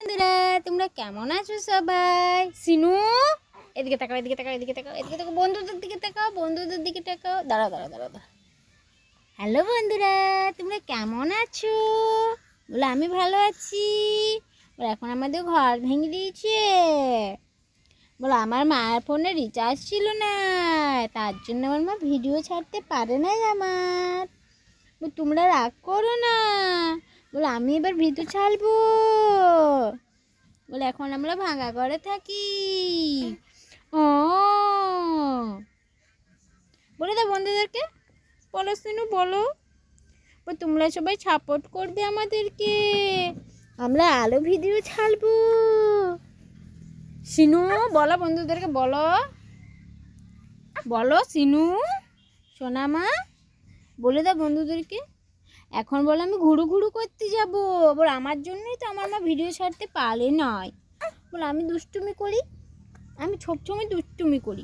বন্ধুরা তোমরা কেমন আছো সবাই? সিনু এদিকে তাকাও, এদিকে তাকাও, এদিকে তাকাও, এদিকে তাকাও, বন্ধুদের দিকে তাকাও, বন্ধুদের দিকে তাকাও। দাঁড়াও দাঁড়াও দাঁড়াও দাঁড়াও। হ্যালো বন্ধুরা, তোমরা কেমন আছো? বলে আমি ভালো আছি। বলে এখন আমাদের ঘর ভেঙে দিয়েছে। বলে আমার মায়ের ফোনে রিচার্জ ছিল না, তার জন্য আমার মা ভিডিও ছাড়তে পারে নাই আমার। তোমরা রাগ করো না। বলে আমি এবার ভিডিও ছাড়বো। বলে এখন আমরা ভাঙা ঘরে থাকি। ও বলে দাও বন্ধুদেরকে, বলো সিনু বলো। তোমরা সবাই সাপোর্ট করবে আমাদেরকে, আমরা আলো ভিডিও ছাড়বো। সিনু বলো বন্ধুদেরকে, বলো বলো সিনু সোনামা, বলে দাও বন্ধুদেরকে। এখন বলে আমি ঘুরু ঘুরু করতে যাবো। বলে আমার জন্যই তো আমার মা ভিডিও ছাড়তে পারে নয়। বলে আমি দুষ্টুমি করি, আমি সবসময় দুষ্টুমি করি।